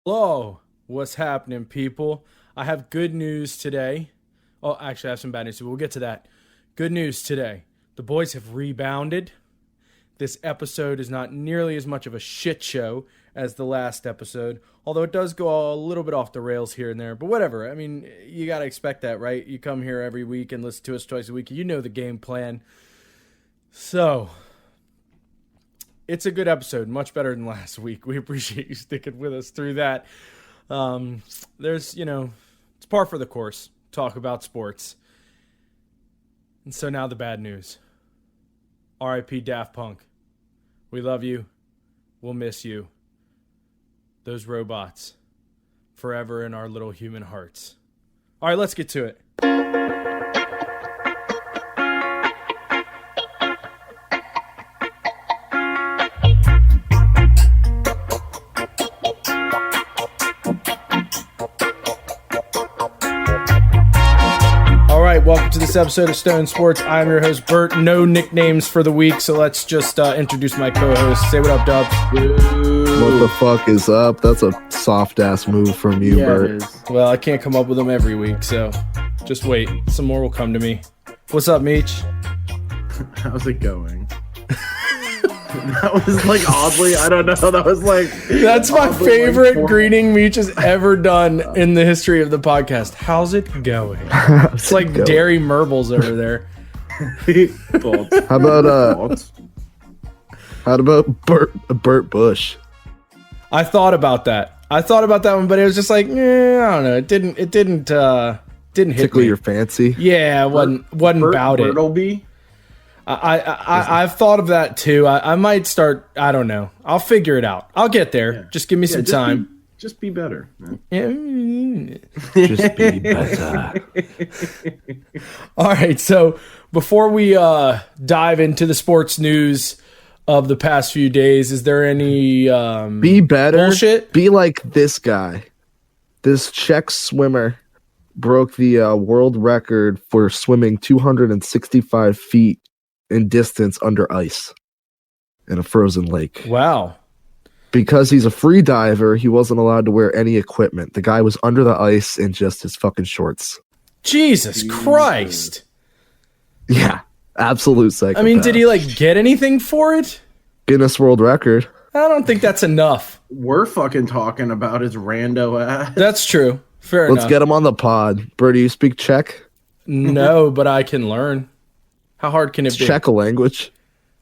Hello, what's happening, people? I have good news today. Oh, actually, I have some bad news too. We'll get to that. Good news today. The boys have rebounded. This episode is not nearly as much of a shit show as the last episode, although it does go a little bit off the rails here and there. But whatever. I mean, you got to expect that, right? You come here every week and listen to us twice a week. You know the game plan. So, it's a good episode, much better than last week. We appreciate you sticking with us through that. It's par for the course. Talk about sports. And so now the bad news. R.I.P. Daft Punk. We love you. We'll miss you. Those robots. Forever in our little human hearts. All right, let's get to it. Welcome to this episode of Stone Sports. I'm your host, Bert. No nicknames for the week, so let's just introduce my co-host. Say what up, Dubs. What the fuck is up? That's a soft-ass move from you, Bert. Well, I can't come up with them every week, so just wait. Some more will come to me. What's up, Meech? How's it going? That was like oddly, I don't know. That was like that's my favorite greeting Meech has ever done in the history of the podcast. How's it going? It's like Dairy Merbles over there. How about Bert Bush? I thought about that. One, but it was just like, I don't know. It didn't hit tickle me. Your fancy. Yeah, it wasn't about it. Bertleby? I've thought of that too. I might start. I don't know. I'll figure it out. I'll get there. Yeah. Just give me some time. Just be better. Yeah. Just be better. All right. So before we dive into the sports news of the past few days, is there any be better bullshit? Be like this guy. This Czech swimmer broke the world record for swimming 265 feet in distance under ice in a frozen lake. Wow. Because he's a free diver, he wasn't allowed to wear any equipment. The guy was under the ice in just his fucking shorts. Jesus Christ. Yeah, absolute psychopath. I mean, did he get anything for it? Guinness World Record. I don't think that's enough. We're fucking talking about his rando ass. That's true. Fair enough. Let's get him on the pod. Bert, do you speak Czech? No, but I can learn. How hard can it be? Czech a language?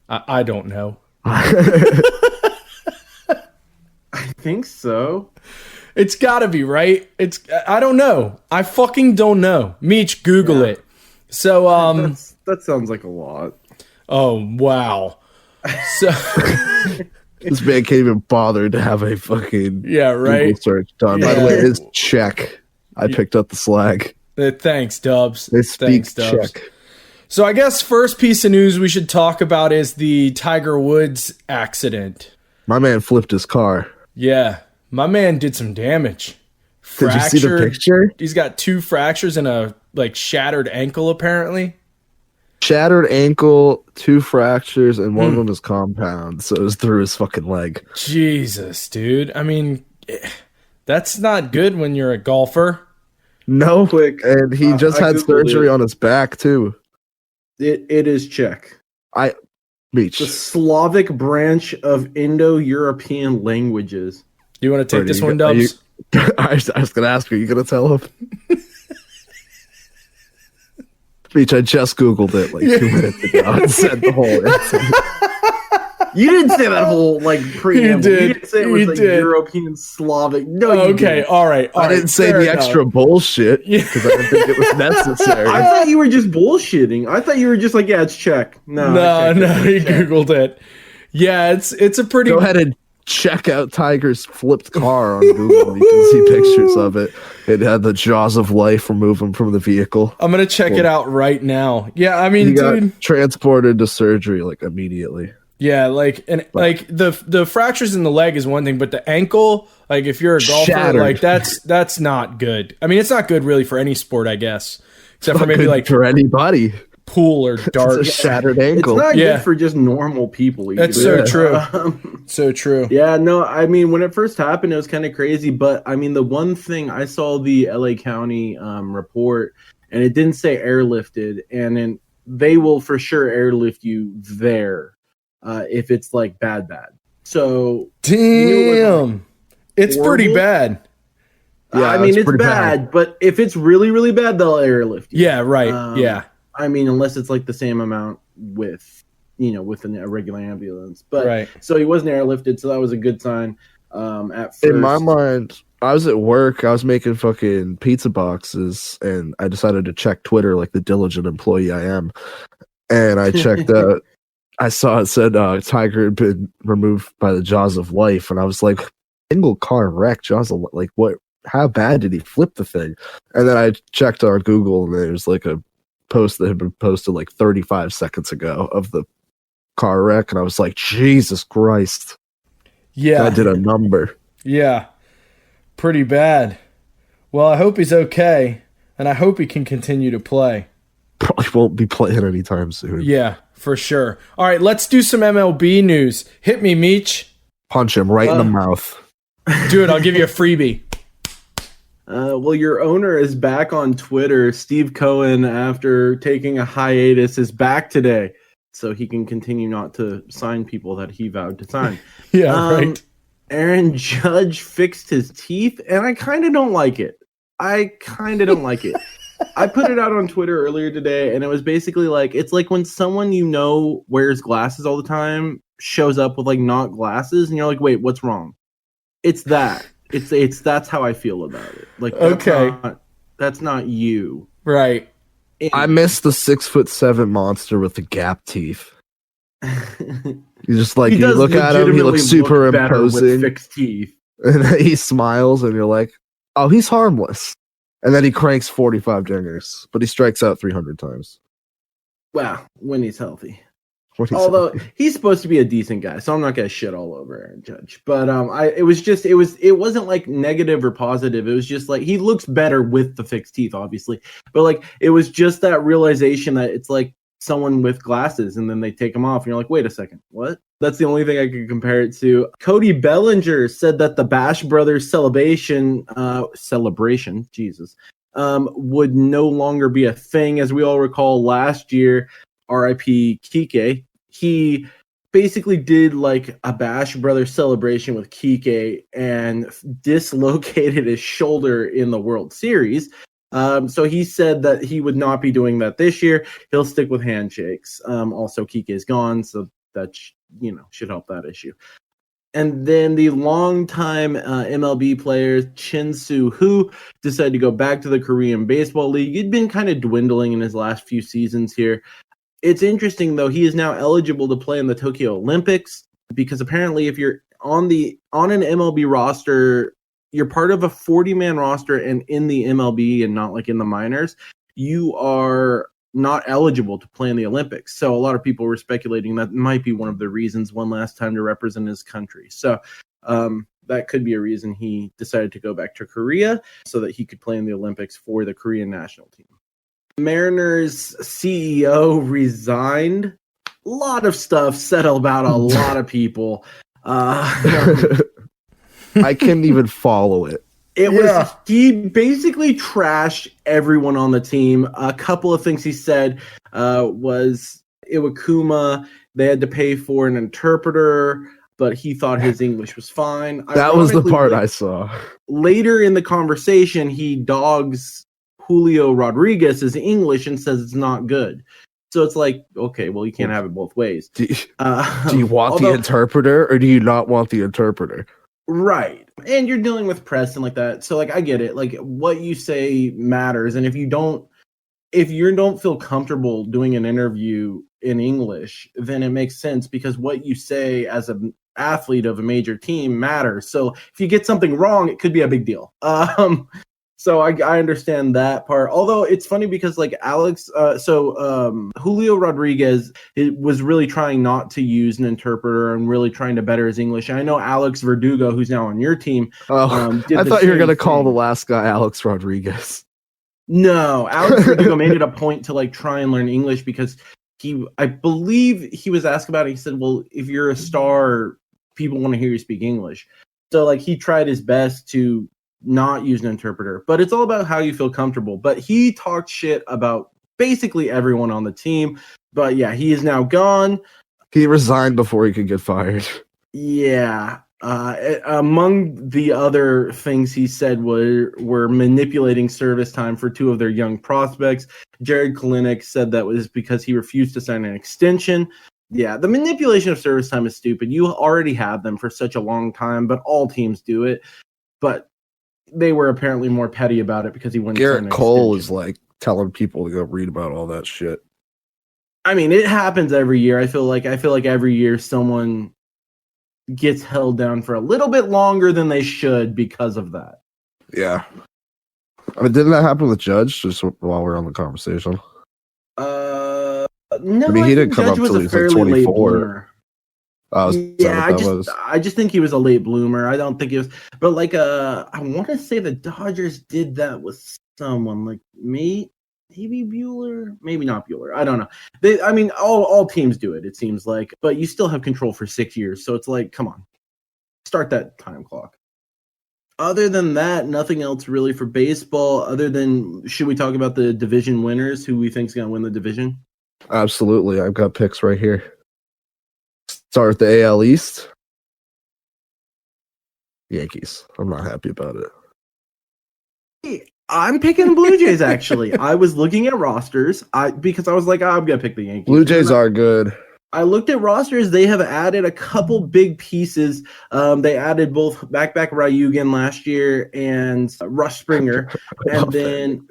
I don't know. I think so. It's gotta be, right? I don't know. I fucking don't know. Meech, Google it. So, that sounds like a lot. Oh, wow. So this man can't even bother to have a fucking Google search done. Yeah. By the way, it's Czech. I picked up the slag. Thanks, Dubs. They speak Czech. So I guess first piece of news we should talk about is the Tiger Woods accident. My man flipped his car. Yeah, my man did some damage. Did you see the picture? He's got 2 fractures and a shattered ankle apparently. Shattered ankle, 2 fractures, and one of them is compound, so it was through his fucking leg. Jesus, dude. I mean, that's not good when you're a golfer. No, and he just had surgery on his back too. It is Czech. Beach. The Slavic branch of Indo-European languages. Do you want to take this one, Dubs? I was going to ask, are you going to tell him? Beach, I just Googled it 2 minutes ago and said the whole answer. You didn't say that whole preamble. You didn't say it was European Slavic. No, you okay, didn't. All right. I didn't say the extra bullshit because I didn't think it was necessary. I thought you were just bullshitting. I thought you were just it's Czech. No, he Googled it. Yeah, it's a pretty. Go ahead and check out Tiger's flipped car on Google. You can see pictures of it. It had the jaws of life remove him from the vehicle. I'm gonna check it out right now. Yeah, I mean, he got transported to surgery immediately. Yeah, the fractures in the leg is one thing, but the ankle, if you're a golfer, shattered. That's not good. I mean, it's not good really for any sport, I guess, except for maybe for anybody. pool or It's a darts. shattered It's ankle. not Yeah. good for just normal people. That's either. so true. Um, So true. Yeah, no, I mean, when it first happened, it was kind of crazy. But I mean, the one thing I saw the LA County report, and it didn't say airlifted, and then they will for sure airlift you there if it's like bad. So you knew it wasn't, Damn. It's pretty horrible. bad. Yeah, I mean, it's pretty bad, but if it's really, really bad, they'll airlift you. Yeah, right. Yeah. I mean, unless it's like the same amount with a regular ambulance. But Right. so he wasn't airlifted, so that was a good sign. At first, In my mind, I was at work. I was making fucking pizza boxes, and I decided to check Twitter like the diligent employee I am. And I checked. I saw it said Tiger had been removed by the jaws of life, and I was like, single car wreck, jaws of like what? How bad did he flip the thing? And then I checked on Google, and there's like a post that had been posted like 35 seconds ago of the car wreck, and I was like, Jesus Christ. Yeah. I did a number. Yeah. Pretty bad. Well, I hope he's okay, and I hope he can continue to play. Probably won't be playing anytime soon. Yeah, for sure. All right, let's do some MLB news. Hit me, Meech. Punch him right in the mouth. Do it. I'll give you a freebie. Well, your owner is back on Twitter. Steve Cohen, after taking a hiatus, is back today, so he can continue not to sign people that he vowed to sign. Yeah, right. Aaron Judge fixed his teeth, and I kind of don't like it. I put it out on Twitter earlier today, and it was basically like, it's like when someone you know wears glasses all the time shows up with like not glasses, and you're like, wait, what's wrong? It's that. It's that's how I feel about it. Like, that's not you. Right. I miss the 6'7" monster with the gap teeth. You just like, you look at him, he looks super imposing with fixed teeth. and then he smiles and you're like, oh, he's harmless. And then he cranks 45 dingers, but he strikes out 300 times. Wow, when he's healthy. Although he's supposed to be a decent guy, so I'm not gonna shit all over Aaron Judge. But it wasn't like negative or positive. It was just like he looks better with the fixed teeth, obviously. But like it was just that realization that it's like someone with glasses, and then they take them off, and you're like, wait a second, what? That's the only thing I could compare it to. Cody Bellinger said that the Bash Brothers celebration, would no longer be a thing. As we all recall, last year, R.I.P. Kike, he basically did like a Bash Brothers celebration with Kike and dislocated his shoulder in the World Series. So he said that he would not be doing that this year. He'll stick with handshakes. Also, Kike is gone, so that should help that issue. And then the longtime MLB player Chin-Soo Hu decided to go back to the Korean Baseball League. He'd been kind of dwindling in his last few seasons here. It's interesting, though, he is now eligible to play in the Tokyo Olympics because apparently if you're on an MLB roster, you're part of a 40-man roster and in the MLB and not like in the minors, you are not eligible to play in the Olympics. So a lot of people were speculating that might be one of the reasons, one last time to represent his country. So that could be a reason he decided to go back to Korea so that he could play in the Olympics for the Korean national team. Mariners CEO resigned. A lot of stuff said about a lot of people. I couldn't even follow it. He basically trashed everyone on the team. A couple of things he said was Iwakuma, they had to pay for an interpreter, but he thought his English was fine. That was the part I saw. Later in the conversation, he dogs Julio Rodriguez's English and says it's not good. So it's like, okay, well, you can't have it both ways. Do you want the interpreter or do you not want the interpreter? Right. And you're dealing with press and like that. So like I get it. Like what you say matters. And if you don't feel comfortable doing an interview in English, then it makes sense because what you say as an athlete of a major team matters. So if you get something wrong, it could be a big deal. So I understand that part. Although it's funny because like Julio Rodriguez was really trying not to use an interpreter and really trying to better his English. And I know Alex Verdugo, who's now on your team. I thought you were going to call the last guy Alex Rodriguez. No, Alex Verdugo made it a point to like try and learn English because I believe he was asked about it. He said, well, if you're a star, people want to hear you speak English. So like he tried his best to not use an interpreter, but it's all about how you feel comfortable. But he talked shit about basically everyone on the team. But yeah, he is now gone. He resigned before he could get fired. Yeah. Among the other things he said were manipulating service time for two of their young prospects. Jared Kalinick said that was because he refused to sign an extension. Yeah, the manipulation of service time is stupid. You already have them for such a long time, but all teams do it. But they were apparently more petty about it because he wouldn't sign Garrett an Cole extension. is like telling people to go read about all that shit. I mean, it happens every year. I feel like every year someone gets held down for a little bit longer than they should because of that. Yeah. I mean, didn't that happen with Judge, just while we're on the conversation? No, I mean, he didn't come Judge up was till a he was like fairly late 24. bloomer. Yeah, I just think he was a late bloomer. I don't think he was, but like I want to say the Dodgers did that with someone like maybe Bueller, maybe not Bueller. I don't know. I mean, all teams do it. It seems like, but you still have control for 6 years, so it's like, come on, start that time clock. Other than that, nothing else really for baseball. Other than, should we talk about the division winners? Who we think's going to win the division? Absolutely. I've got picks right here. Start with the AL East. Yankees. I'm not happy about it. I'm picking the Blue Jays, actually. I was looking at rosters because I was like, I'm going to pick the Yankees. Blue Jays are good. I looked at rosters. They have added a couple big pieces. They added both back Ryugen last year and Rush Springer. And then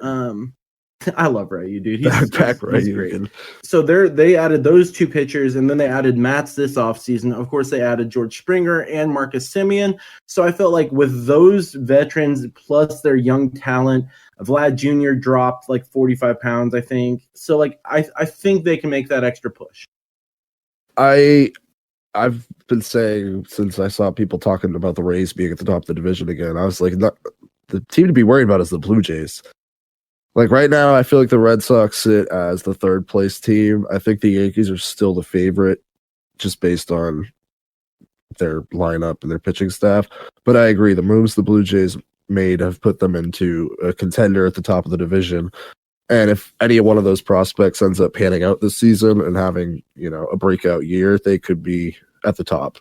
I love Ryu, dude. He's great. So they added those two pitchers, and then they added Mats this offseason. Of course, they added George Springer and Marcus Semien. So I felt like with those veterans plus their young talent, Vlad Jr. dropped like 45 pounds, I think. So like I think they can make that extra push. I've been saying since I saw people talking about the Rays being at the top of the division again, I was like, the team to be worried about is the Blue Jays. Like right now, I feel like the Red Sox sit as the third place team. I think the Yankees are still the favorite just based on their lineup and their pitching staff. But I agree, the moves the Blue Jays made have put them into a contender at the top of the division. And if any one of those prospects ends up panning out this season and having, a breakout year, they could be at the top.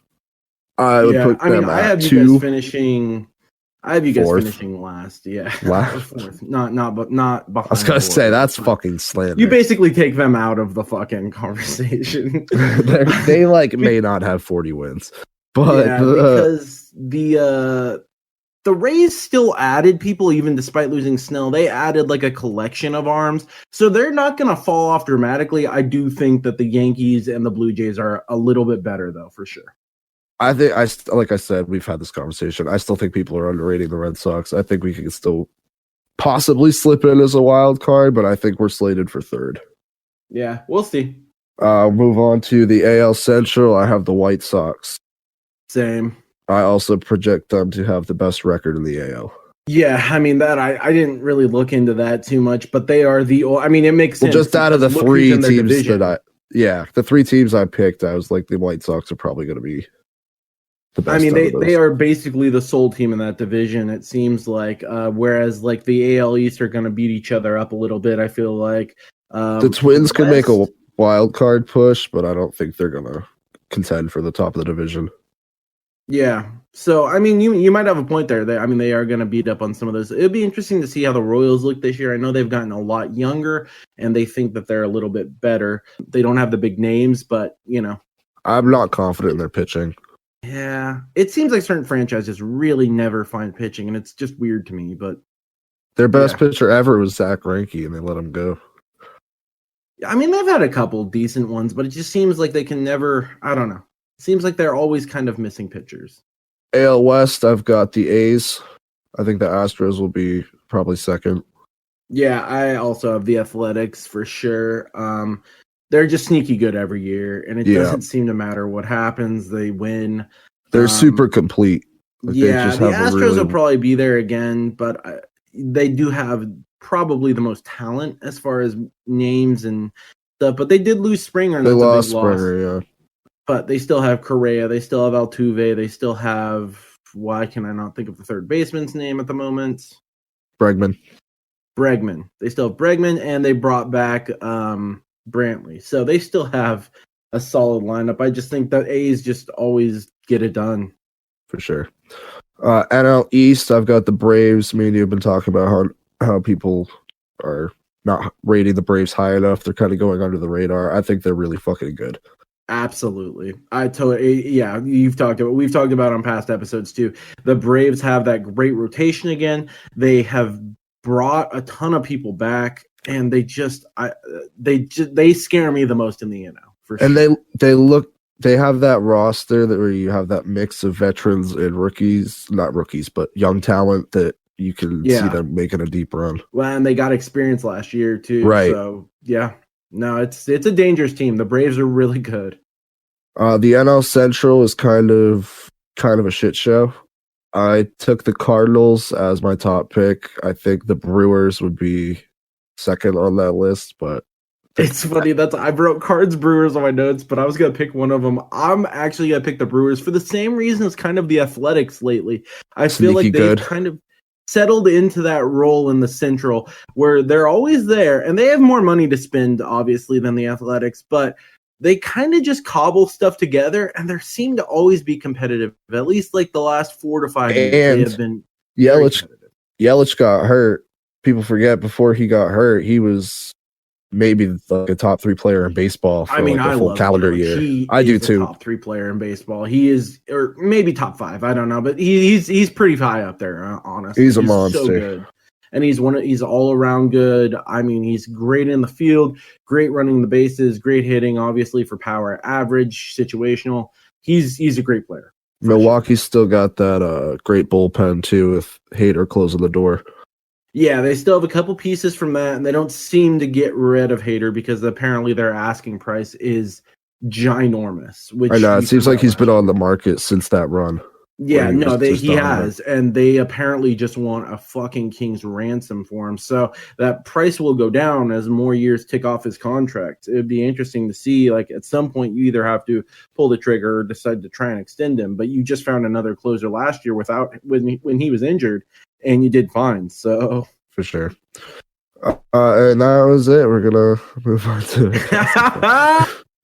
I have you guys finishing. I have you guys finishing last. Yeah, fourth. Not behind. I was gonna say that's fucking slander. You basically take them out of the fucking conversation. they may not have 40 wins, but because the Rays still added people even despite losing Snell. They added like a collection of arms, so they're not gonna fall off dramatically. I do think that the Yankees and the Blue Jays are a little bit better though, for sure. I think like I said, we've had this conversation. I still think people are underrating the Red Sox. I think we can still possibly slip in as a wild card, but I think we're slated for third. Yeah, we'll see. Move on to the AL Central. I have the White Sox. Same. I also project them to have the best record in the AL. Yeah, I mean that I didn't really look into that too much, but they are it makes sense. Well, just out of the three teams the three teams I picked, I was like the White Sox are probably going to be the best. I mean, they are basically the sole team in that division. It seems like, whereas like the AL East are going to beat each other up a little bit. I feel like the Twins could make a wild card push, but I don't think they're going to contend for the top of the division. Yeah. So, I mean, you might have a point there. They are going to beat up on some of those. It'd be interesting to see how the Royals look this year. I know they've gotten a lot younger, and they think that they're a little bit better. They don't have the big names, but, I'm not confident in their pitching. Yeah. It seems like certain franchises really never find pitching, and it's just weird to me, but... Their best pitcher ever was Zach Greinke, and they let him go. I mean, they've had a couple decent ones, but it just seems like they can never... I don't know. Seems like they're always kind of missing pitchers. AL West, I've got the A's. I think the Astros will be probably second. Yeah, I also have the Athletics for sure. They're just sneaky good every year, and it doesn't seem to matter what happens. They win. They're super complete. The Astros will probably be there again, but they do have probably the most talent as far as names and stuff. But they did lose Springer, and They that's lost a big loss. Springer, yeah. But they still have Correa. They still have Altuve. They still have, why can I not think of the third baseman's name at the moment? Bregman. They still have Bregman, and they brought back Brantley. So they still have a solid lineup. I just think the A's just always get it done. For sure. NL East, I've got the Braves. Me and you have been talking about how people are not rating the Braves high enough. They're kind of going under the radar. I think they're really fucking good. Absolutely. We've talked about on past episodes too. The Braves have that great rotation again. They have brought a ton of people back, and they scare me the most in the NL for sure. And they have that roster where you have that mix of veterans and rookies, not rookies, but young talent that you can see them making a deep run. Well, and they got experience last year too. Right. So yeah. No, it's a dangerous team. The Braves are really good. The NL Central is kind of a shit show. I took the Cardinals as my top pick. I think the Brewers would be second on that list, but it's funny I wrote Cards Brewers on my notes, but I was gonna pick one of them. I'm actually gonna pick the Brewers for the same reason as kind of the Athletics lately. I feel like they've kind of settled into that role in the Central where they're always there, and they have more money to spend, obviously, than the Athletics, but they kind of just cobble stuff together, and they seem to always be competitive. At least like the last 4 to 5 years, they have been Yelich got hurt. People forget before he got hurt, he was maybe like a top 3 player in baseball for a full calendar year. I do too. Top 3 player in baseball. He is, or maybe top 5. I don't know, but he's pretty high up there. Honestly, he's a monster. So good. And he's all around good. I mean, he's great in the field, great running the bases, great hitting, obviously for power, average, situational. He's a great player. Milwaukee's still got that great bullpen too, with Hader closing the door. Yeah, they still have a couple pieces from that, and they don't seem to get rid of Hader because apparently their asking price is ginormous. Which I know, it seems like he's been on the market since that run. Yeah, no, he has, and they apparently just want a fucking king's ransom for him. So that price will go down as more years tick off his contract. It'd be interesting to see, like, at some point you either have to pull the trigger or decide to try and extend him. But you just found another closer last year when he was injured, and you did fine. So for sure. And that was it. We're gonna move on to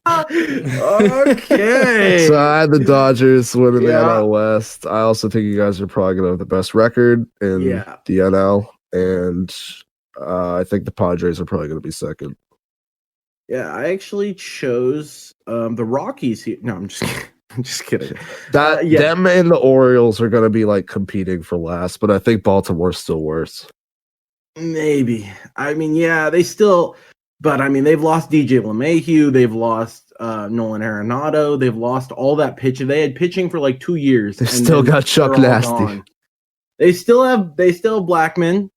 okay. So I had the Dodgers winning the NL West. I also think you guys are probably gonna have the best record in the NL, and I think the Padres are probably gonna be second. Yeah, I actually chose the Rockies here. No, I'm just kidding. I'm just kidding. Them and the Orioles are gonna be like competing for last, but I think Baltimore's still worse. Maybe. I mean, they still. But, I mean, they've lost DJ LeMahieu. They've lost Nolan Arenado. They've lost all that pitching. They had pitching for like 2 years. They still got Chuck Nasty. They still have Blackmon,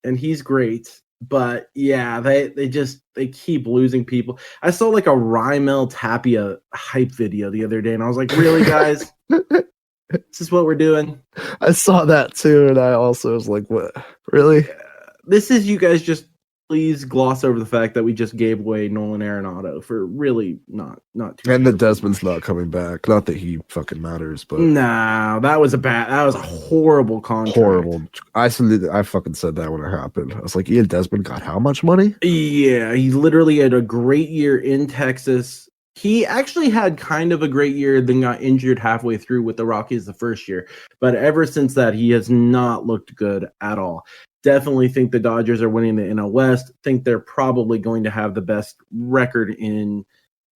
and he's great. But, they keep losing people. I saw like a Raimel Tapia hype video the other day, and I was like, really, guys? This is what we're doing? I saw that too, and I also was like, what? Really? This is you guys just... Please gloss over the fact that we just gave away Nolan Arenado for really not too. And that Desmond's not coming back. Not that he fucking matters, but that was a horrible contract. Horrible. I fucking said that when it happened. I was like, Ian Desmond got how much money? Yeah, he literally had a great year in Texas. He actually had kind of a great year, then got injured halfway through with the Rockies the first year. But ever since that, he has not looked good at all. Definitely think the Dodgers are winning the NL West. Think they're probably going to have the best record in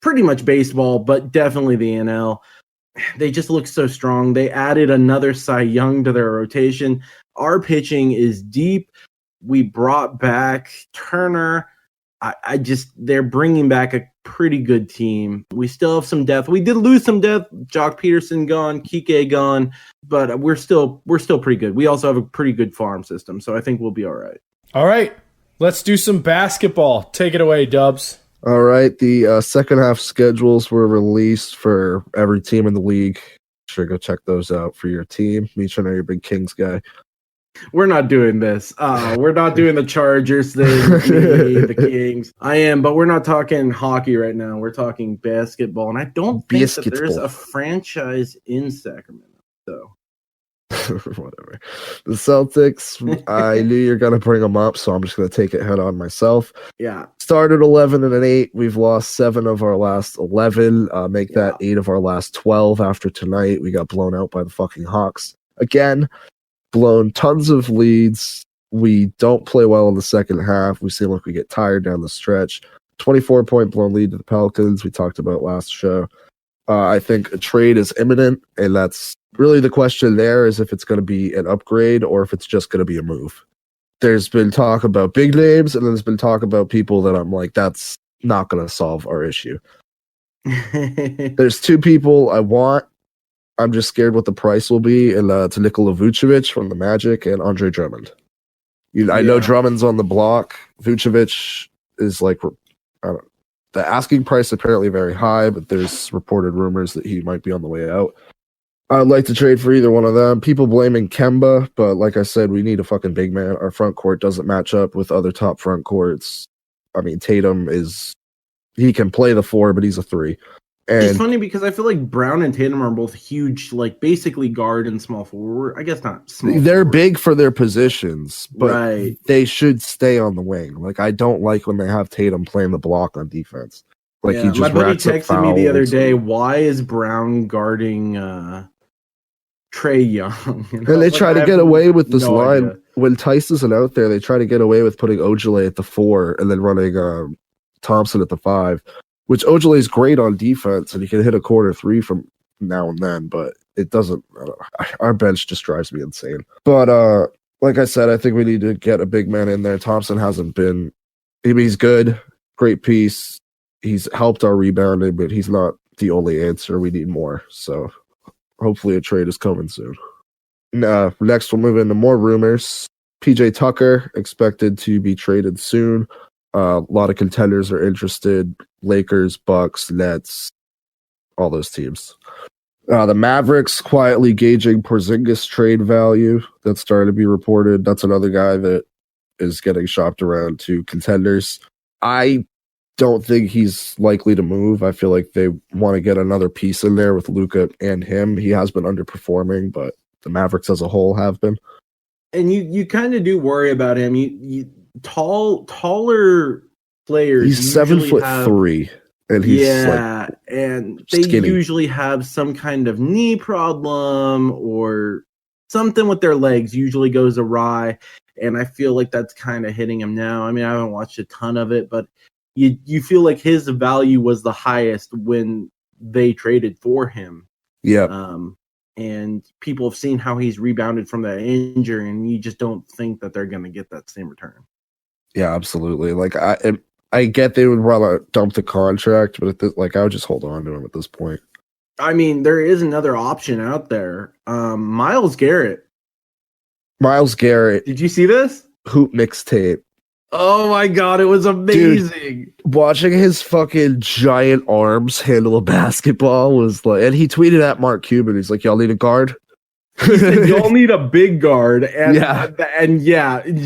pretty much baseball, but definitely the NL. They just look so strong. They added another Cy Young to their rotation. Our pitching is deep. We brought back Turner. They're bringing back a pretty good team. We still have some depth. We did lose some depth. Jock Peterson gone, Kike gone, but we're still pretty good. We also have a pretty good farm system, so I think we'll be all right. All right, let's do some basketball. Take it away, Dubs. All right, the second half schedules were released for every team in the league. Sure, go check those out for your team. Meech, I know you're a big Kings guy. We're not doing this. We're not doing the Chargers thing, me, the Kings. I am, but we're not talking hockey right now. We're talking basketball, and I don't think that there's a franchise in Sacramento. So whatever. The Celtics, I knew you're gonna bring them up, so I'm just gonna take it head on myself. Yeah. Started 11-8. We've lost 7 of our last 11. Make that 8 of our last 12 after tonight. We got blown out by the fucking Hawks again. Blown tons of leads. We don't play well in the second half. We seem like we get tired down the stretch. 24-point blown lead to the Pelicans. We talked about last show. I think a trade is imminent, and that's really the question there, is if it's going to be an upgrade or if it's just going to be a move. There's been talk about big names, and there's been talk about people that I'm like, that's not going to solve our issue. There's 2 people I want. I'm just scared what the price will be, and it's Nikola Vucevic from the Magic and Andre Drummond. I know Drummond's on the block. Vucevic is like, I don't know. The asking price apparently very high, but there's reported rumors that he might be on the way out. I'd like to trade for either one of them. People blaming Kemba, but like I said, we need a fucking big man. Our front court doesn't match up with other top front courts. I mean, Tatum he can play the 4, but he's a 3. And it's funny because I feel like Brown and Tatum are both huge, like basically guard and small forward. I guess not small. They're forward. big for their positions, but they should stay on the wing. Like, I don't like when they have Tatum playing the block on defense. Like, he just my buddy racks up texted me the other fouls. day, why is Brown guarding Trae Young? And they try to get away with this line. idea. When Tice isn't out there, they try to get away with putting Ojale at the 4 and then running Thompson at the 5. Which Ojale is great on defense, and he can hit a corner 3 from now and then, but it doesn't. Our bench just drives me insane. But like I said, I think we need to get a big man in there. Thompson hasn't been. He's good, great piece. He's helped our rebounding, but he's not the only answer. We need more. So hopefully a trade is coming soon. Next, we'll move into more rumors. PJ Tucker expected to be traded soon. A lot of contenders are interested. Lakers, Bucks, Nets, all those teams. The Mavericks quietly gauging Porzingis trade value. That's starting to be reported. That's another guy that is getting shopped around to contenders. I don't think he's likely to move. I feel like they want to get another piece in there with Luka and him. He has been underperforming, but the Mavericks as a whole have been. And you kind of do worry about him. Taller players. He's 7'3", and he's and they skinny. usually have some kind of knee problem or something with their legs. Usually goes awry, and I feel like that's kind of hitting him now. I mean, I haven't watched a ton of it, but you feel like his value was the highest when they traded for him. Yeah. And people have seen how he's rebounded from that injury, and you just don't think that they're going to get that same return. Yeah, absolutely. Like I get they would rather dump the contract, but I would just hold on to him at this point. I mean, there is another option out there. Myles Garrett. Did you see this? Hoop mixtape. Oh my god, it was amazing. Dude, watching his fucking giant arms handle a basketball was like, and he tweeted at Mark Cuban. He's like, y'all need a guard? He said, y'all need a big guard. And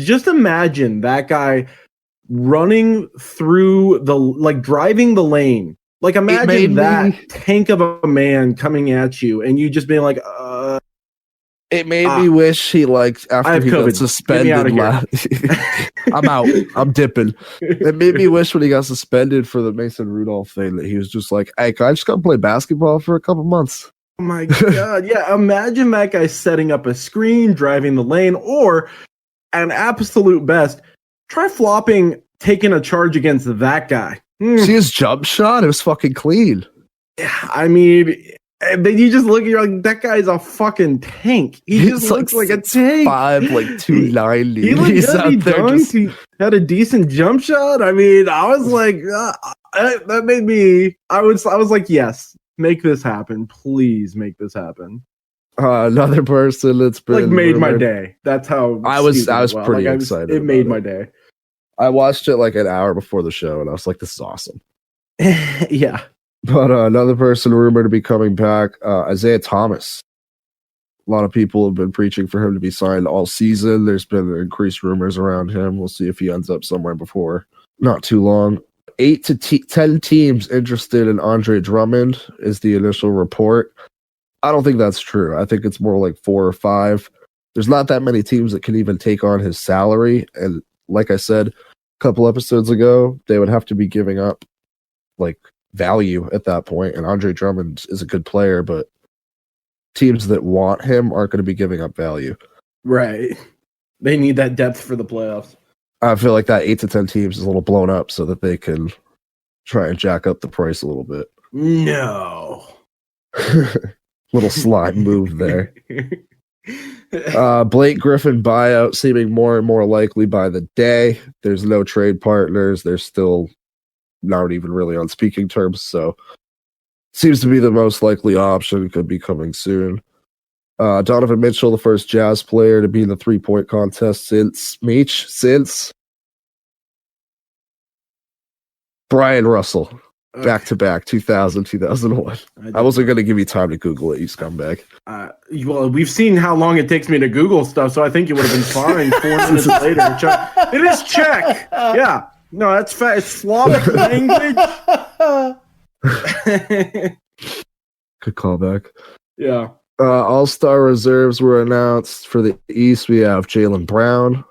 just imagine that guy running through driving the lane. Like, imagine that tank of a man coming at you and you just being like, It made me wish he after he got suspended. I'm out. I'm dipping. It made me wish when he got suspended for the Mason Rudolph thing that he was just like, hey, can I just come play basketball for a couple months? Oh my god. Yeah, imagine that guy setting up a screen, driving the lane, or an absolute best, try flopping, taking a charge against that guy. See his jump shot? It was fucking clean. Yeah, I mean, and then you just look at you're like, that guy's a fucking tank. He just looks like a tank. 5', 290. He looked good. He dunked. He had a decent jump shot. I mean, I was like, that made me. I was like, yes, make this happen. Please make this happen. Another person that's been made my day. That's how I was pretty excited. It made my day. I watched it like an hour before the show, and I was like, this is awesome. Yeah. But another person rumored to be coming back, Isaiah Thomas. A lot of people have been preaching for him to be signed all season. There's been increased rumors around him. We'll see if he ends up somewhere before not too long. 8 to 10 teams interested in Andre Drummond is the initial report. I don't think that's true. I think it's more like 4 or 5. There's not that many teams that can even take on his salary. And like I said a couple episodes ago, they would have to be giving up like value at that point. And Andre Drummond is a good player, but teams that want him aren't going to be giving up value. Right. They need that depth for the playoffs. I feel like that 8 to 10 teams is a little blown up so that they can try and jack up the price a little bit. No. Little slime move there. Blake Griffin buyout seeming more and more likely by the day. There's no trade partners. They're still not even really on speaking terms, so seems to be the most likely option. Could be coming soon. Donovan Mitchell, the first Jazz player to be in the 3-point contest since Brian Russell. Okay. Back to back, 2000, 2001. I wasn't going to give you time to Google it, you scumbag. Well, we've seen how long it takes me to Google stuff, so I think it would have been fine 4 minutes later. It is check. Yeah. No, that's fat. It's Slavic language. Good callback. Yeah. All-star reserves were announced for the East. We have Jaylen Brown.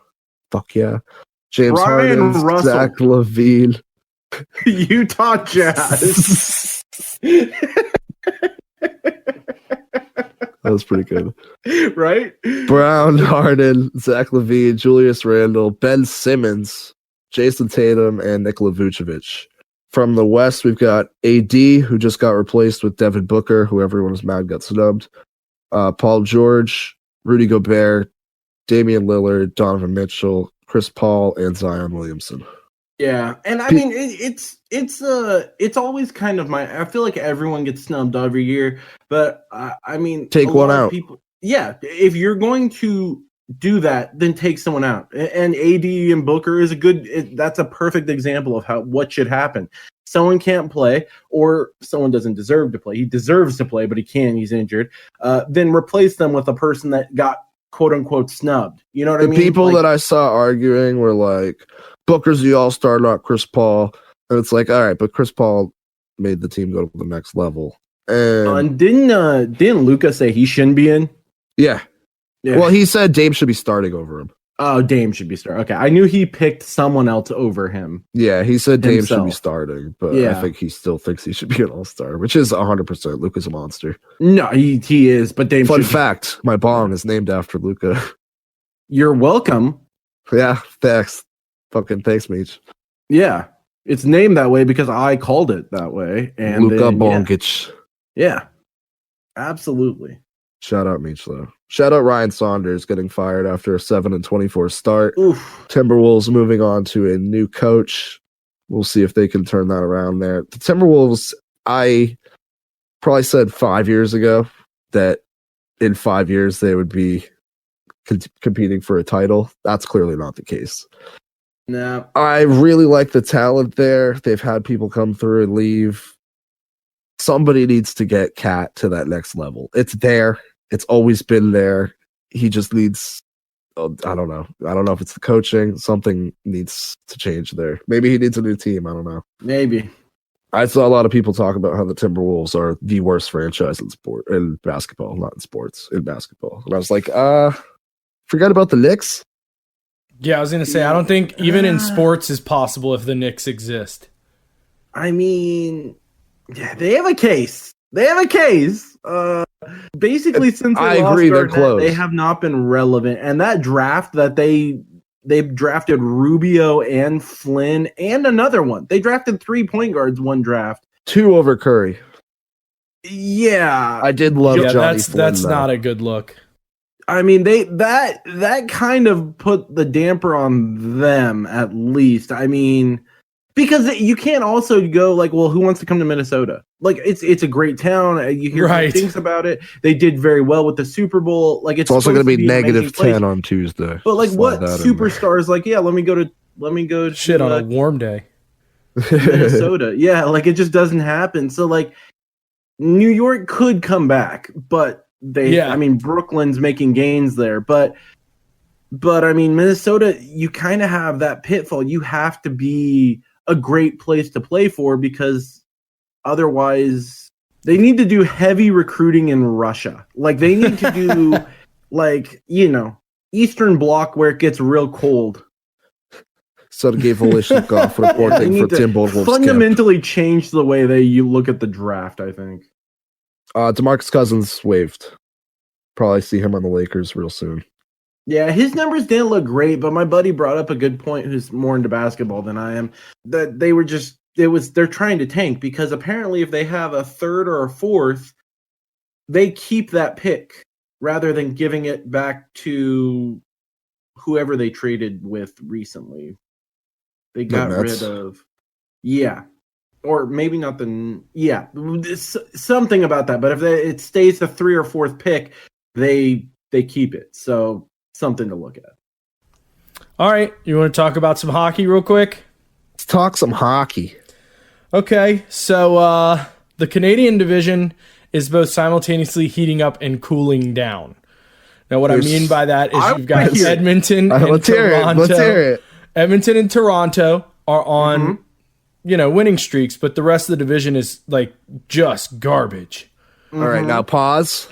Fuck yeah. James Brian Harden, Russell. Zach LaVine. Utah Jazz. That was pretty good. Right? Brown, Harden, Zach LaVine, Julius Randle, Ben Simmons, Jason Tatum, and Nikola Vucevic. From the West, we've got AD, who just got replaced with Devin Booker, who everyone was mad got snubbed. Paul George, Rudy Gobert, Damian Lillard, Donovan Mitchell, Chris Paul, and Zion Williamson. Yeah, and I mean it's always kind of I feel like everyone gets snubbed every year, but I mean take one out. People, yeah, if you're going to do that, then take someone out. And AD and Booker is that's a perfect example of what should happen. Someone can't play, or someone doesn't deserve to play. He deserves to play, but he can't. He's injured. Then replace them with a person that got quote unquote snubbed. You know what I mean? The people that I saw arguing were like, Booker's the all-star, not Chris Paul. And it's like, all right, but Chris Paul made the team go to the next level. And didn't Luka say he shouldn't be in? Yeah. Well, he said Dame should be starting over him. Oh, Dame should be starting. Okay, I knew he picked someone else over him. Yeah, he said Dame himself. should be starting, but I think he still thinks he should be an all-star, which is 100%. Luka's a monster. No, he is, but Dame Fun fact, my bong is named after Luka. You're welcome. Yeah, thanks. Fucking thanks, Meech. Yeah, it's named that way because I called it that way. And Luka Bongic. Yeah, absolutely. Shout out Meech, though. Shout out Ryan Saunders getting fired after a 7-24 start. Oof. Timberwolves moving on to a new coach. We'll see if they can turn that around there. The Timberwolves, I probably said 5 years ago that in 5 years they would be competing for a title. That's clearly not the case. No. I really like the talent there. They've had people come through and leave. Somebody needs to get Cat to that next level. It's there. It's always been there. He just needs, I don't know. I don't know if it's the coaching. Something needs to change there. Maybe he needs a new team. I don't know. Maybe. I saw a lot of people talk about how the Timberwolves are the worst franchise in basketball, not in sports, in basketball. And I was like, forget about the Knicks. Yeah, I was going to say, I don't think even in sports is possible if the Knicks exist. I mean, yeah, they have a case. Basically, since I agree, they're close. They have not been relevant. And that draft that they drafted Rubio and Flynn and another one. They drafted 3 point guards one draft. 2 over Curry. Yeah, I did love Johnny Flynn. That's not a good look. I mean, that kind of put the damper on them at least. I mean, because you can't also go like, well, who wants to come to Minnesota? Like, it's a great town. You hear good things about it. They did very well with the Super Bowl. Like, it's also going to be negative 10 on Tuesday. But like, what superstar is like? Yeah, let me go to shit on a warm day. Minnesota. Yeah, like it just doesn't happen. So like, New York could come back, but Yeah. I mean, Brooklyn's making gains there, but I mean, Minnesota, you kind of have that pitfall. You have to be a great place to play for, because otherwise they need to do heavy recruiting in Russia. Like, they need to do like, Eastern Bloc where it gets real cold. So gave Volishnikov reporting for Tim Timberwolves fundamentally change the way you look at the draft, I think. DeMarcus Cousins waived. Probably see him on the Lakers real soon. Yeah, his numbers didn't look great, but my buddy brought up a good point, who's more into basketball than I am, that they're trying to tank, because apparently if they have a third or a fourth, they keep that pick rather than giving it back to whoever they traded with recently. They got rid of, or maybe not something about that. But if it stays the 3 or 4th pick, they keep it. So something to look at. All right, you want to talk about some hockey real quick? Let's talk some hockey. Okay, so the Canadian division is both simultaneously heating up and cooling down. Now, what I mean by that is you've got Edmonton and Toronto. Let's hear it. Edmonton and Toronto are on, winning streaks, but the rest of the division is like just garbage. All right, now pause.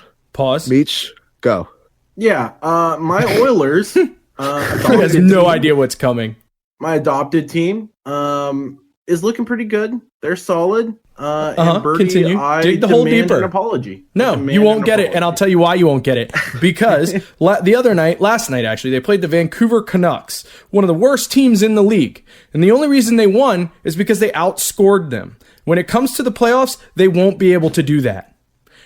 Meech, go. Yeah, my Oilers. He has no idea what's coming. My adopted team is looking pretty good. They're solid. And Birdie, continue. I dig the hole demand deeper. An apology. No, you won't get it, and I'll tell you why you won't get it. Because last night actually, they played the Vancouver Canucks, one of the worst teams in the league, and the only reason they won is because they outscored them. When it comes to the playoffs, they won't be able to do that.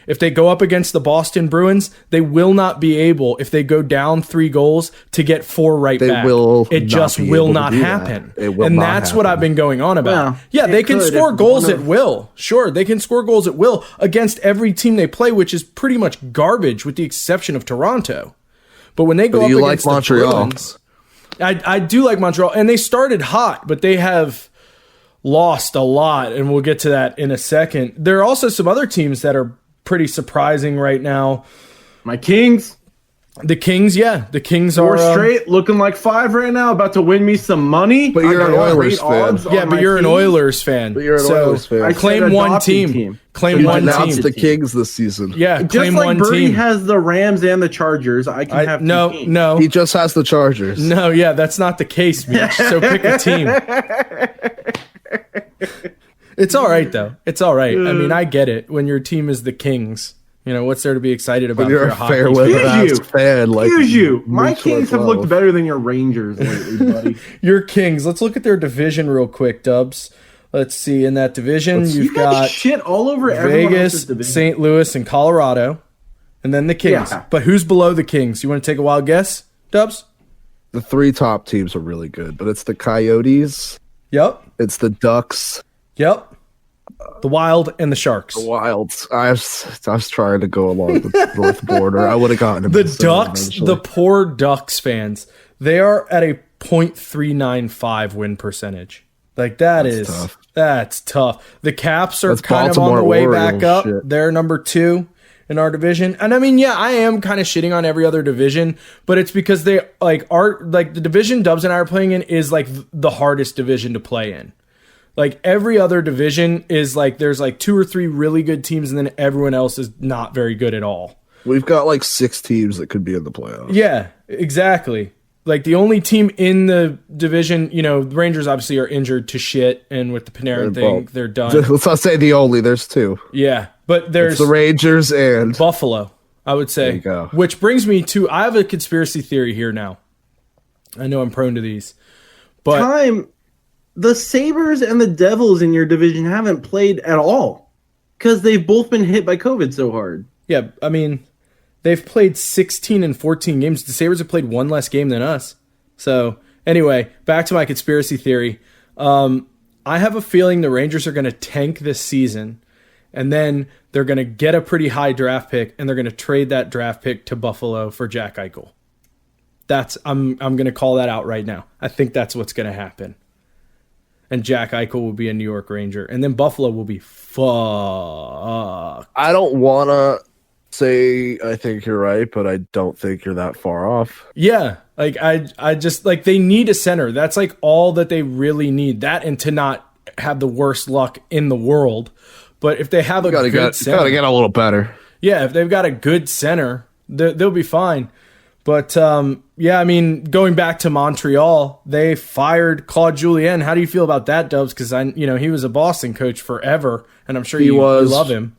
If they go up against the Boston Bruins, they will not be able, if they go down 3 goals, to get 4 back. It just will not happen. And that's what I've been going on about. Well, they can score goals at will. Sure, they can score goals at will against every team they play, which is pretty much garbage with the exception of Toronto. But when they go up against Montreal. The Bruins, I do like Montreal. And they started hot, but they have lost a lot, and we'll get to that in a second. There are also some other teams that are pretty surprising right now. My Kings. The Kings, yeah. The Kings 4 are straight, looking like 5 right now, about to win me some money. But you're an Oilers fan. Yeah, but you're an Oilers fan. But you're an Oilers fan. I claim one team. Claim one team. The Kings this season. Yeah, just claim like one Birdie team. has the Rams and the Chargers, I can have two teams. No. He just has the Chargers. No, yeah, that's not the case, Mitch. So pick a team. It's all right, though. It's all right. I mean, I get it. When your team is the Kings, what's there to be excited about? But you're a fair weather fan. Excuse you. My Kings have looked better than your Rangers lately, buddy. Your Kings. Let's look at their division real quick, Dubs. Let's see. In that division, you've got shit all over Vegas, St. Louis, and Colorado, and then the Kings. Yeah. But who's below the Kings? You want to take a wild guess, Dubs? The 3 top teams are really good, but it's the Coyotes. Yep. It's the Ducks. Yep. The Wild and the Sharks. The Wilds. I was trying to go along the north border. I would have gotten the Ducks. Eventually. The poor Ducks fans. They are at a .395 win percentage. Like that's tough. The Caps are kind of on the way back up. Shit. They're number 2 in our division. And I mean, yeah, I am kind of shitting on every other division, but it's because they the division Dubs and I are playing in is like the hardest division to play in. Like every other division is like there's like 2 or 3 really good teams, and then everyone else is not very good at all. We've got like 6 teams that could be in the playoffs. Yeah, exactly. Like the only team in the division, the Rangers obviously are injured to shit, and with the Panarin thing, they're done. Let's not say the only. There's 2. Yeah, but there's the Rangers and Buffalo, I would say. There you go. Which brings me to, I have a conspiracy theory here now. I know I'm prone to these, but the Sabres and the Devils in your division haven't played at all because they've both been hit by COVID so hard. Yeah, I mean, they've played 16 and 14 games. The Sabres have played 1 less game than us. So, anyway, back to my conspiracy theory. I have a feeling the Rangers are going to tank this season, and then they're going to get a pretty high draft pick, and they're going to trade that draft pick to Buffalo for Jack Eichel. I'm going to call that out right now. I think that's what's going to happen. And Jack Eichel will be a New York Ranger. And then Buffalo will be fucked. I don't want to say I think you're right, but I don't think you're that far off. Yeah, like I just like they need a center. That's like all that they really need. That and to not have the worst luck in the world. But if they have good center, gotta get a little better. Yeah, if they've got a good center, they'll be fine. But yeah, I mean, going back to Montreal, they fired Claude Julien. How do you feel about that, Dubs? Because he was a Boston coach forever, and I'm sure you love him.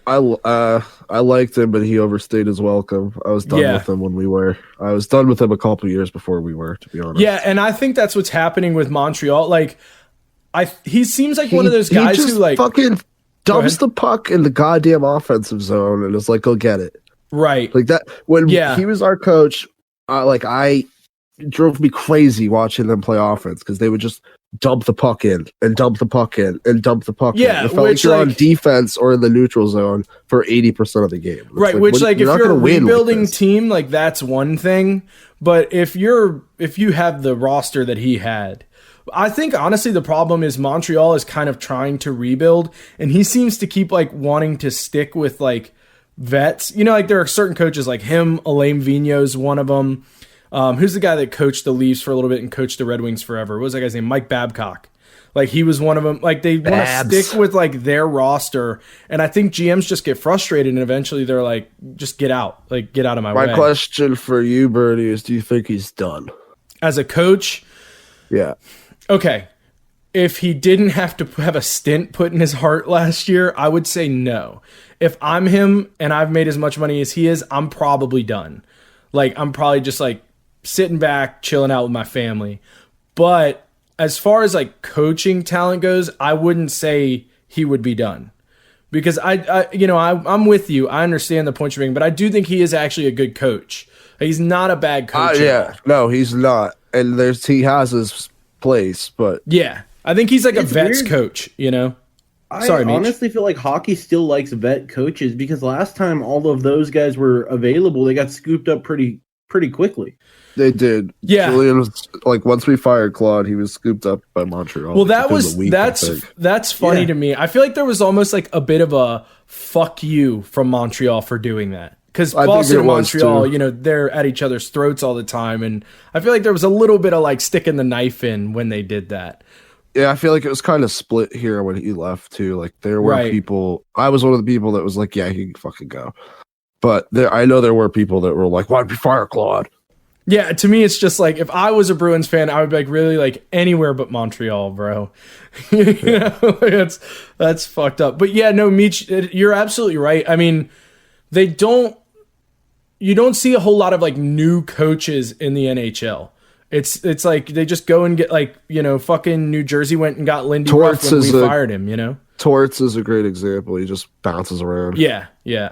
I liked him, but he overstayed his welcome. I was done with him when we were. I was done with him a couple years before we were, to be honest. Yeah, and I think that's what's happening with Montreal. Like, he seems like one of those guys who like fucking dumps the puck in the goddamn offensive zone and is like, go get it. Right. Like that when he was our coach, I drove me crazy watching them play offense because they would just dump the puck in and dump the puck in and dump the puck in. It felt like you're on defense or in the neutral zone for 80% of the game. It's right, which if you're a rebuilding team, like that's one thing. But if you have the roster that he had, I think honestly the problem is Montreal is kind of trying to rebuild, and he seems to keep like wanting to stick with like vets. Like there are certain coaches like him, Alain Vigneault's one of them. Who's the guy that coached the Leafs for a little bit and coached the Red Wings forever? What was that guy's name? Mike Babcock. Like he was one of them. Like they want to stick with like their roster, and I think GMs just get frustrated, and eventually they're like, "Just get out, like get out of my way." My question for you, Bernie, is: do you think he's done as a coach? Yeah. Okay. If he didn't have to have a stint put in his heart last year, I would say no. If I'm him and I've made as much money as he is, I'm probably done. Like I'm probably just like sitting back, chilling out with my family. But as far as like coaching talent goes, I wouldn't say he would be done, because I'm with you. I understand the point you're making, but I do think he is actually a good coach. He's not a bad coach. No, he's not. And he has his place, but yeah, I think he's like a vets coach. I honestly feel like hockey still likes vet coaches because last time all of those guys were available, they got scooped up pretty quickly. They did. Yeah. Julian was, like, once we fired Claude, he was scooped up by Montreal. Well, that's funny to me. I feel like there was almost like a bit of a fuck you from Montreal for doing that. Because Boston and Montreal, they're at each other's throats all the time. And I feel like there was a little bit of like sticking the knife in when they did that. Yeah, I feel like it was kind of split here when he left too. Like there were people, I was one of the people that was like, yeah, he can fucking go. But I know there were people that were like, why'd we fire Claude? Yeah, to me, it's just like if I was a Bruins fan, I would be like really like anywhere but Montreal, bro. That's fucked up. But yeah, no, Meech, you're absolutely right. I mean, you don't see a whole lot of like new coaches in the NHL. It's like they just go and get like, fucking New Jersey went and got Lindy Ruff when we fired him, Torts is a great example. He just bounces around. Yeah.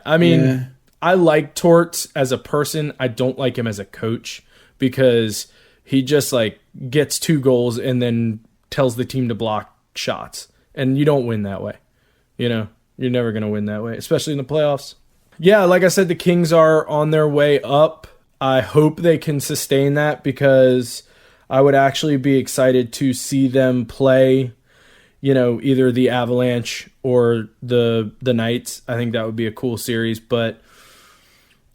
I mean, I like Torts as a person. I don't like him as a coach because he just like gets 2 goals and then tells the team to block shots. And you don't win that way. You're never going to win that way, especially in the playoffs. Yeah, like I said, the Kings are on their way up. I hope they can sustain that because I would actually be excited to see them play, either the Avalanche or the Knights. I think that would be a cool series. But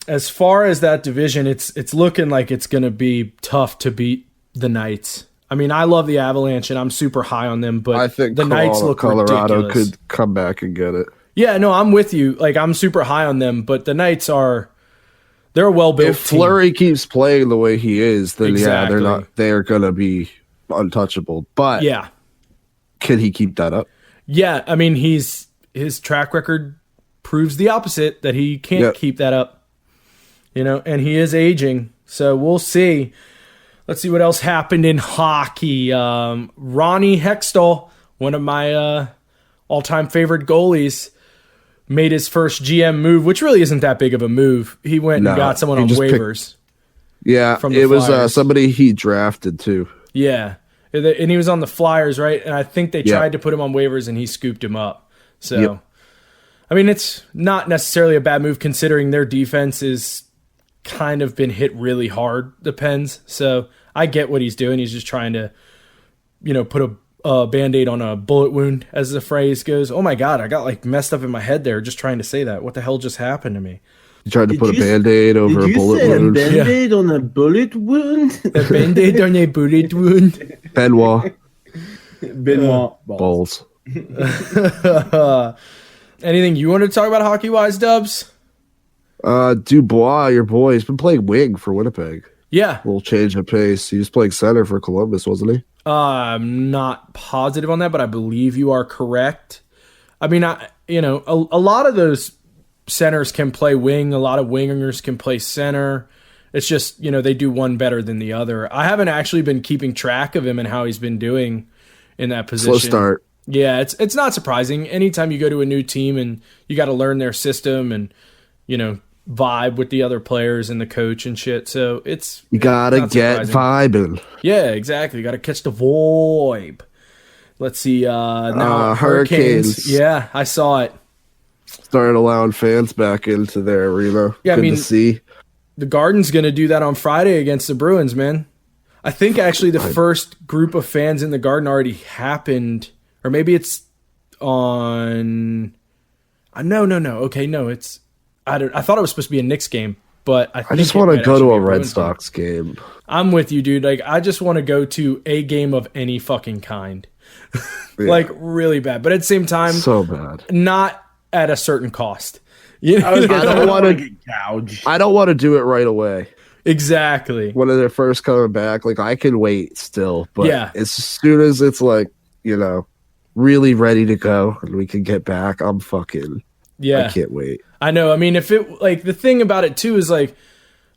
as far as that division, it's looking like it's going to be tough to beat the Knights. I mean, I love the Avalanche and I'm super high on them, but I think the Knights look Colorado ridiculous. Could come back and get it. Yeah, no, I'm with you. Like I'm super high on them, but the Knights they're a well-built If Fleury keeps playing the way he is, then exactly. they're going to be untouchable. But yeah, can he keep that up? Yeah, I mean, his track record proves the opposite, that he can't keep that up. And he is aging. So we'll see. Let's see what else happened in hockey. Ronnie Hextall, one of my all-time favorite goalies, made his first GM move, which really isn't that big of a move. He went and got someone on waivers. From the Flyers. Was somebody he drafted too. Yeah, and he was on the Flyers, right? And I think they tried to put him on waivers, and he scooped him up. So, I mean, it's not necessarily a bad move considering their defense is kind of been hit really hard, the Pens. So I get what he's doing. He's just trying to, put Band-Aid on a bullet wound, as the phrase goes. Oh my God, I got like messed up in my head there just trying to say that. What the hell just happened to me? You tried to put a Band-Aid over a bullet Did you wound. say a Band-Aid on a bullet wound? A Band-Aid on a bullet wound. Benoit Benoit balls. balls. Anything you want to talk about hockey-wise, Dubs? Dubois, your boy, he's been playing wing for Winnipeg. Yeah. Little change of pace. He was playing center for Columbus, wasn't he? I'm not positive on that, but I believe you are correct. I mean, a lot of those centers can play wing. A lot of wingers can play center. It's just, they do one better than the other. I haven't actually been keeping track of him and how he's been doing in that position. Slow start. Yeah, it's not surprising. Anytime you go to a new team and you got to learn their system and, vibe with the other players and the coach and shit. So you gotta get vibing. Yeah, exactly. You got to catch the vibe. Let's see. Now Hurricanes. Yeah, I saw it. Started allowing fans back into their arena. Yeah, Good to see. The Garden's going to do that on Friday against the Bruins, man. I think actually the first group of fans in the Garden already happened, or maybe it's on. No. Okay, no, it's. I thought it was supposed to be a Knicks game, but I just want to go to a Red Sox game. I'm with you, dude. Like, I just want to go to a game of any fucking kind, like really bad. But at the same time, so bad, not at a certain cost. I don't want to get gouged. I don't want to do it right away. Exactly. When they're first coming back, like I can wait still, but yeah, as soon as it's like really ready to go and we can get back, I'm fucking. Yeah, I can't wait. I know. I mean, if it like the thing about it too is like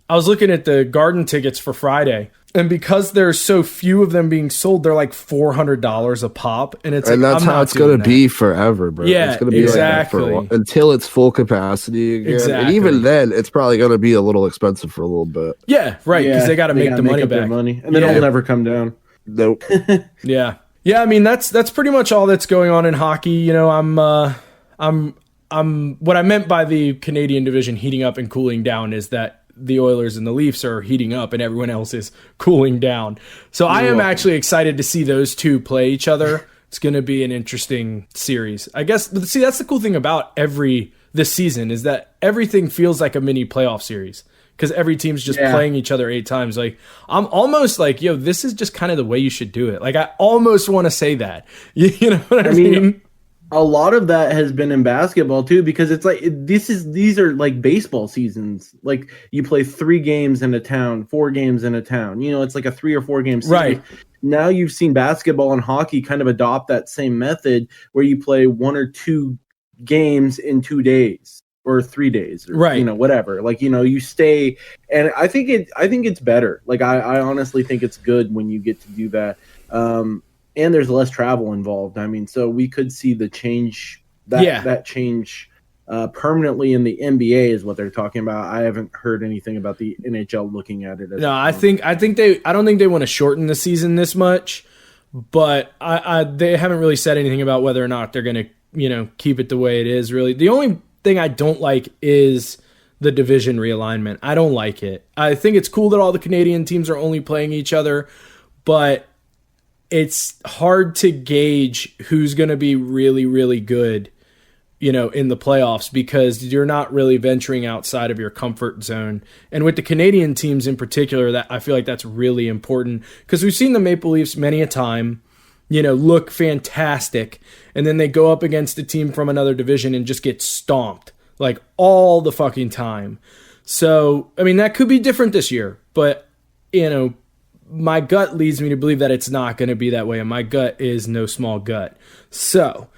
I was looking at the Garden tickets for Friday, and because there's so few of them being sold, they're like $400 a pop, and it's and like, that's I'm how it's gonna be forever, bro. Yeah, it's gonna be exactly. like that for a while, until it's full capacity again. Exactly. And even then, it's probably gonna be a little expensive for a little bit. Yeah, right. Because they got to make the money back, and then it'll never come down. Nope. Yeah. I mean, that's pretty much all that's going on in hockey. What I meant by the Canadian division heating up and cooling down is that the Oilers and the Leafs are heating up and everyone else is cooling down. So I am actually excited to see those two play each other. It's going to be an interesting series, I guess. But see, that's the cool thing about this season is that everything feels like a mini playoff series because every team's just playing each other 8 times. Like, I'm almost like, this is just kind of the way you should do it. Like, I almost want to say that. You know what I mean? A lot of that has been in basketball too, because it's like these are like baseball seasons. Like you play 3 games in a town, 4 games in a town. It's like a 3 or 4 game series. Right. Now you've seen basketball and hockey kind of adopt that same method where you play 1 or 2 games in 2 days or 3 days, or, right? Whatever. Like you stay, and I think it's better. Like I honestly think it's good when you get to do that. And there's less travel involved. I mean, so we could see the change that change permanently in the NBA is what they're talking about. I haven't heard anything about the NHL looking at it. No, I don't think they want to shorten the season this much, but they haven't really said anything about whether or not they're going to keep it the way it is. Really, the only thing I don't like is the division realignment. I don't like it. I think it's cool that all the Canadian teams are only playing each other, but it's hard to gauge who's going to be really, really good, in the playoffs because you're not really venturing outside of your comfort zone. And with the Canadian teams in particular, that I feel like that's really important because we've seen the Maple Leafs many a time, look fantastic. And then they go up against a team from another division and just get stomped like all the fucking time. So, I mean, that could be different this year, but, my gut leads me to believe that it's not going to be that way, and my gut is no small gut. So,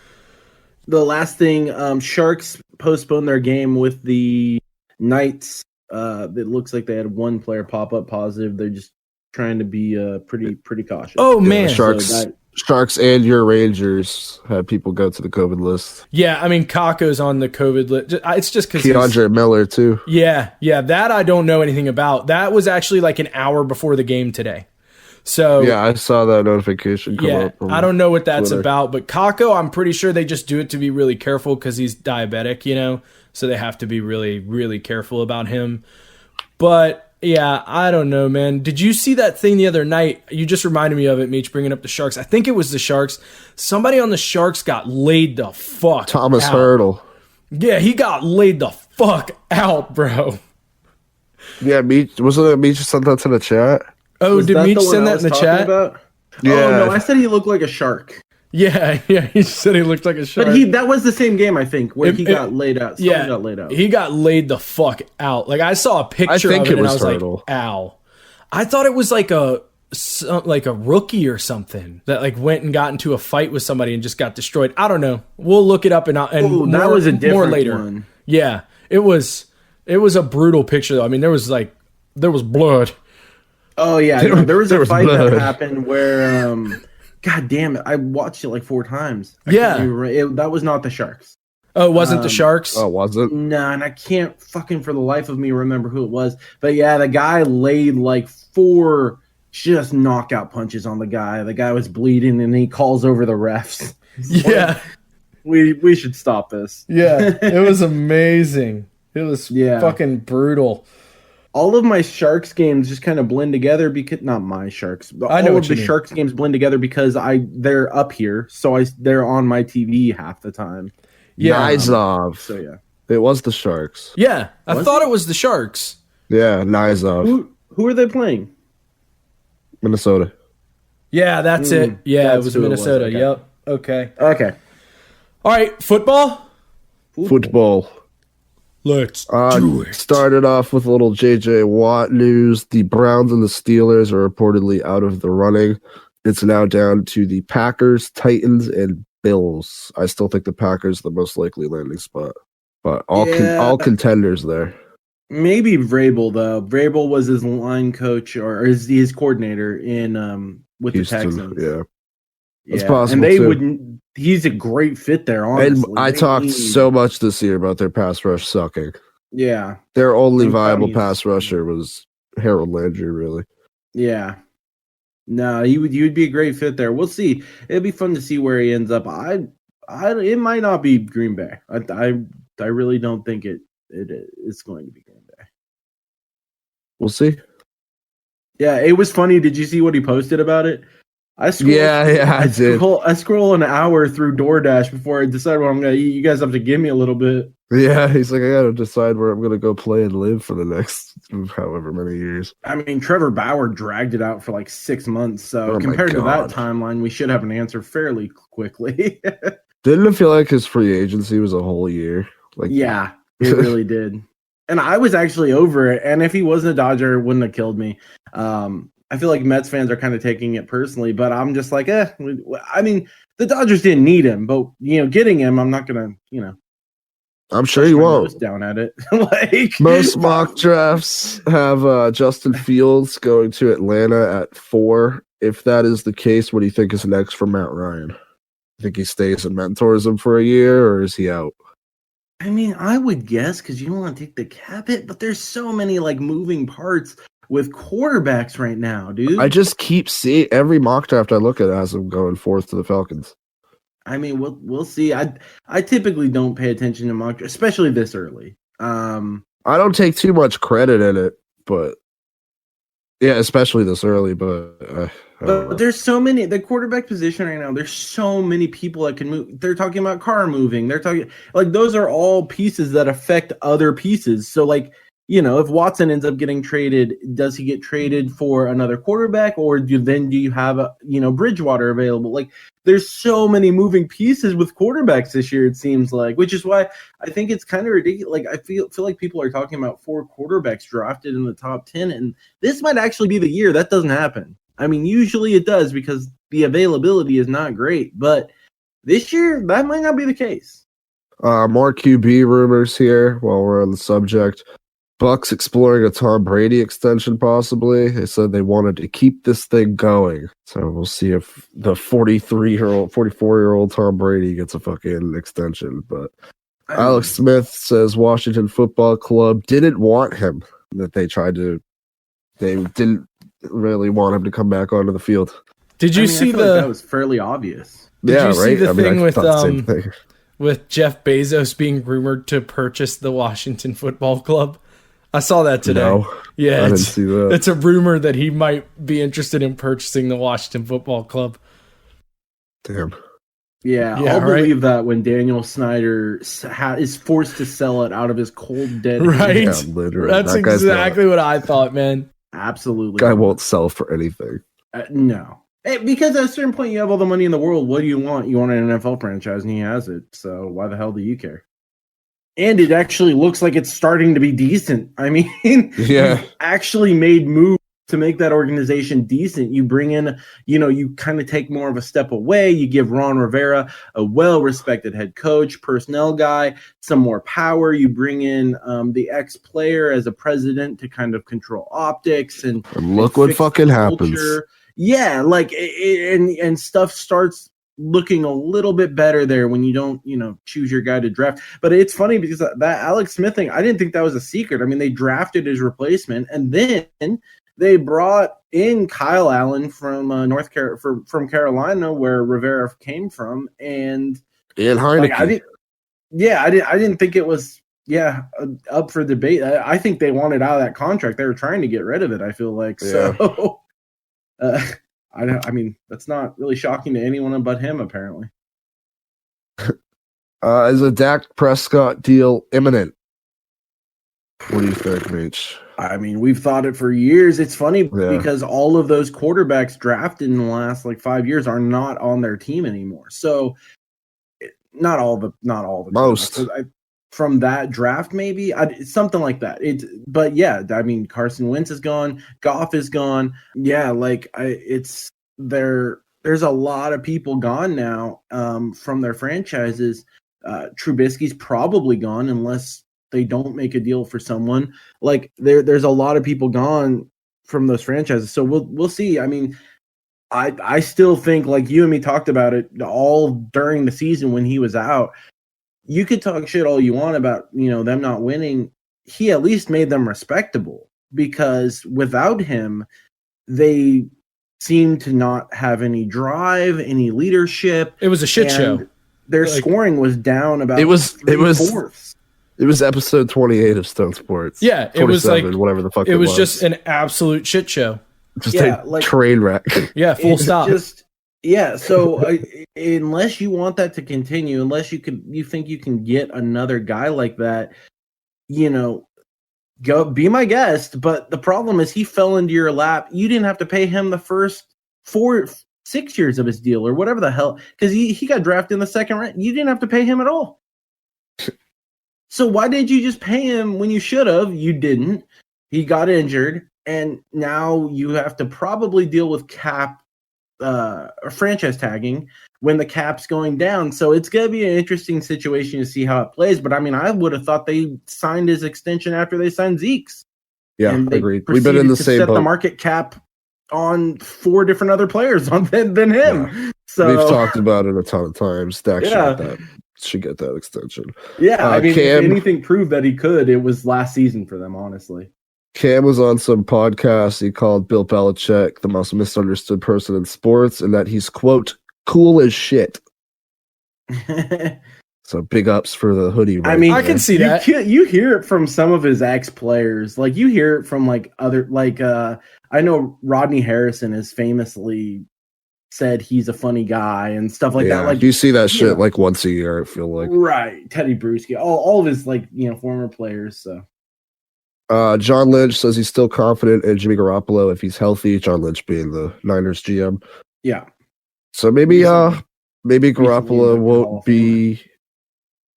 the last thing, Sharks postponed their game with the Knights. It looks like they had 1 player pop up positive. They're just trying to be pretty cautious. Oh man, Sharks and your Rangers had people go to the COVID list. Yeah, I mean Kakko's on the COVID list. It's just because Keandre Miller too. Yeah, that I don't know anything about. That was actually like an hour before the game today. So yeah, I saw that notification come up. I don't know what that's about, but Kakko, I'm pretty sure they just do it to be really careful because he's diabetic, so they have to be really, really careful about him. But Yeah, I don't know, man. Did you see that thing the other night? You just reminded me of it, Meech, bringing up the Sharks. I think it was the Sharks. Somebody on the Sharks got laid the fuck Thomas out. Hurdle. Yeah, he got laid the fuck out, bro. Yeah, Meech, wasn't it Meech sent that to the chat? Oh, Was did that Meech the one send I that was in the talking chat? about? Yeah. Oh no, I said he looked like a shark. Yeah, he said he looked like a shark. But that was the same game, I think, where he It- got laid out. Someone got laid out. He got laid the fuck out. Like I saw a picture think of it, it and I was was Hurdle. like, "Ow!" I thought it was like a rookie or something that like went and got into a fight with somebody and just got destroyed. I don't know. We'll look it up and Oh, that was a different more later. one. Yeah, it was a brutal picture though. I mean, there was blood. Oh yeah, there was There a was fight blood. that happened where, God damn it, I watched it like 4 times. Yeah. That was not the Sharks. Oh, it wasn't the Sharks? Oh, was it? No, and I can't fucking for the life of me remember who it was. But yeah, the guy laid like 4 just knockout punches on the guy. The guy was bleeding, and he calls over the refs. Yeah. We should stop this. Yeah, it was amazing. It was Yeah. fucking brutal. All of my Sharks games just kind of blend together because not my Sharks. But I know all what of you the mean. Sharks games blend together because they're up here, so they're on my TV half the time. Yeah. Nizov. So yeah. It was the Sharks. Yeah, I Was thought it was the Sharks. Yeah, Nizov. Who are they playing? Minnesota. Yeah, that's it. Yeah, that's it was who it was, Minnesota. okay. Yep. Okay. Okay. All right, football. Football. Let's do it. Started off with a little JJ Watt news. The Browns and the Steelers are reportedly out of the running. It's now down to the Packers, Titans, and Bills. I still think the Packers are the most likely landing spot, but all contenders there. Maybe Vrabel though. Vrabel was his line coach or his coordinator in with Houston, the Texans. yeah. It's Yeah, possible, and they too. wouldn't. He's a great fit there. And Honestly, I They talked need- so much this year about their pass rush sucking. Yeah, Their only I'm viable telling you. pass rusher was Harold Landry, really. yeah. No, he would be a great fit there. We'll see. It'd be fun to see where he ends up. It might not be Green Bay. I really don't think it's going to be Green Bay. We'll see. Yeah, it was funny. Did you see what he posted about it? I did. I scroll an hour through DoorDash before I decide what I'm gonna eat. You guys have to give me a little bit. Yeah, he's like, I gotta decide where I'm gonna go play and live for the next however many years. I mean, Trevor Bauer dragged it out for like 6 months. So Oh my compared to that God. timeline, we should have an answer fairly quickly. Didn't it feel like his free agency was a whole year? Like, Yeah, it really did. And I was actually over it. And if he wasn't a Dodger, it wouldn't have killed me. I feel like Mets fans are kind of taking it personally, but I'm just like, I mean, the Dodgers didn't need him, but getting him, I'm not gonna, I'm sure push he my won't. nose down at it. Like Most mock drafts have Justin Fields going to Atlanta at 4. If that is the case, what do you think is next for Matt Ryan? You think he stays and mentors him for a year, or is he out? I mean, I would guess because you don't want to take the cap hit, but there's so many like moving parts with quarterbacks right now, dude. I just keep seeing every mock draft I look at has him going 4th to the Falcons. I mean, we'll see. I typically don't pay attention to mock, especially this early. I don't take too much credit in it, but yeah, especially this early. But I don't know. But there's so many the quarterback position right now. There's so many people that can move. They're talking about car moving. They're talking like those are all pieces that affect other pieces. So like if Watson ends up getting traded, does he get traded for another quarterback, or do you have Bridgewater available? Like there's so many moving pieces with quarterbacks this year. It seems like, which is why I think it's kind of ridiculous. Like I feel like people are talking about 4 quarterbacks drafted in the top 10, and this might actually be the year that doesn't happen. I mean, usually it does because the availability is not great, but this year that might not be the case. More QB rumors here while we're on the subject. Bucks exploring a Tom Brady extension, possibly. They said they wanted to keep this thing going. So we'll see if the 44-year-old Tom Brady gets a fucking extension. But Alex Smith says Washington Football Club didn't want him. That they didn't really want him to come back onto the field. Did you see that was fairly obvious? Did you see the thing with thought the same thing. with Jeff Bezos being rumored to purchase the Washington Football Club? I saw that today. No, Yeah, I didn't see that. it's a rumor that he might be interested in purchasing the Washington Football Club. Damn. Yeah, Yeah, I'll right? believe that when Daniel Snyder is forced to sell it out of his cold, dead Right? hands. Yeah, literally. That's That guy's exactly what I thought, man. Absolutely. guy not. won't sell for anything. No. Because at a certain point, you have all the money in the world. What do you want? You want an NFL franchise, and he has it. So why the hell do you care? And it actually looks like it's starting to be decent. I mean, Yeah. you've actually made moves to make that organization decent. You bring in, you kind of take more of a step away. You give Ron Rivera, a well-respected head coach, personnel guy, some more power. You bring in the ex-player as a president to kind of control optics and look what fix fucking the happens. culture. Yeah, like and stuff starts looking a little bit better there when you don't, choose your guy to draft. But it's funny because that Alex Smith thing, I didn't think that was a secret. I mean, they drafted his replacement, and then they brought in Kyle Allen from from Carolina, where Rivera came from, and Heineke. I didn't think it was up for debate. I think they wanted out of that contract. They were trying to get rid of it. I feel like so. I mean, that's not really shocking to anyone but him, apparently. Is a Dak Prescott deal imminent? What do you think, Mitch? I mean, we've thought it for years. It's funny because all of those quarterbacks drafted in the last 5 years are not on their team anymore. So not all the most from that draft, maybe something like that. But yeah, I mean, Carson Wentz is gone, Goff is gone. Yeah, there's a lot of people gone now from their franchises. Trubisky's probably gone unless they don't make a deal for someone. There's a lot of people gone from those franchises. So we'll see. I mean, I still think, like you and me talked about it all during the season when he was out. You could talk shit all you want about, them not winning. He at least made them respectable, because without him, they seemed to not have any drive, any leadership. It was a shit show. Their scoring was down about it was three-fourths. It was episode 28 of Stone Sports. Yeah, it was whatever the fuck it was just an absolute shit show. Just a train wreck. Yeah, full stop. So unless you want that to continue, unless you think you can get another guy like that, go be my guest. But the problem is he fell into your lap. You didn't have to pay him the first 6 years of his deal or whatever the hell, because he got drafted in the second round. You didn't have to pay him at all. So why did you just pay him when you should have? You didn't. He got injured, and now you have to probably deal with cap or franchise tagging when the cap's going down. So it's going to be an interesting situation to see how it plays. But I mean, I would have thought they signed his extension after they signed Zeke's. Yeah, agreed. We've been in the same boat. Set boat. the market cap on 4 different other players than him. Yeah. So we've talked about it a ton of times. Dak should get that extension. Yeah, I mean, if anything proved that he could, it was last season for them, honestly. Cam was on some podcast. He called Bill Belichick the most misunderstood person in sports, and that he's, quote, cool as shit. So big ups for the hoodie. Right, I mean, I can see that. You hear it from some of his ex-players. Like, you hear it from other, I know Rodney Harrison has famously said he's a funny guy and stuff like that. Like, you see that shit once a year, I feel like. Right. Teddy Bruschi, all of his former players. So John Lynch says he's still confident in Jimmy Garoppolo if he's healthy. John Lynch being the Niners GM. Yeah. So maybe Garoppolo won't be.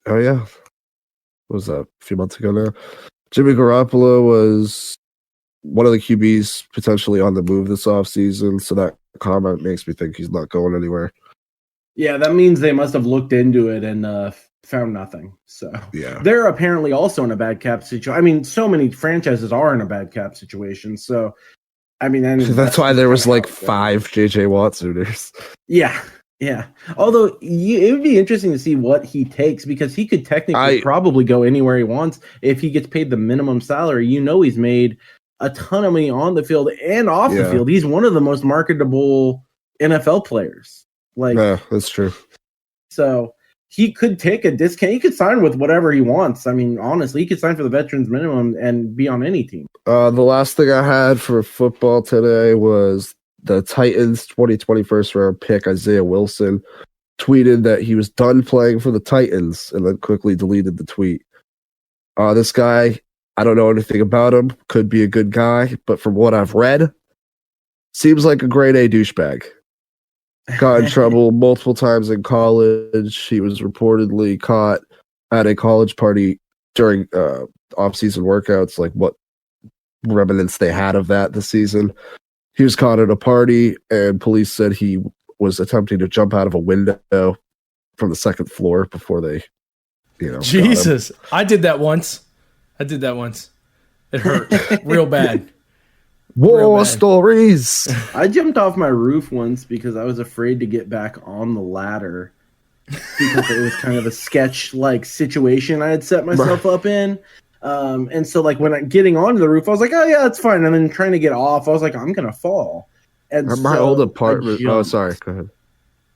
Oh yeah, what was that? A few months ago now. Jimmy Garoppolo was one of the QBs potentially on the move this offseason, so that comment makes me think he's not going anywhere. Yeah, that means they must have looked into it and found nothing. So yeah, they're apparently also in a bad cap situation. I mean, so many franchises are in a bad cap situation. So I mean, that's why there was 5 JJ Watt suitors. Yeah. Yeah. Although it would be interesting to see what he takes, because he could technically probably go anywhere he wants if he gets paid the minimum salary. He's made a ton of money on the field and off the field. He's one of the most marketable NFL players. Yeah, that's true. So he could take a discount. He could sign with whatever he wants. I mean, honestly, he could sign for the veterans minimum and be on any team. The last thing I had for football today was the Titans 2020 first round pick, Isaiah Wilson, tweeted that he was done playing for the Titans and then quickly deleted the tweet. This guy, I don't know anything about him, could be a good guy, but from what I've read, seems like a grade A douchebag. Got in trouble multiple times in college. He was reportedly caught at a college party during off-season workouts, like what remnants they had of that this season. He was caught at a party, and police said he was attempting to jump out of a window from the second floor before they, Jesus. I did that once. It hurt real bad. War stories. I jumped off my roof once because I was afraid to get back on the ladder because it was kind of a sketch-like situation I had set myself up in. And so, like, when I'm getting onto the roof, I was like, oh, yeah, that's fine. And then trying to get off, I was like, I'm going to fall. And my old apartment. Oh, sorry. Go ahead.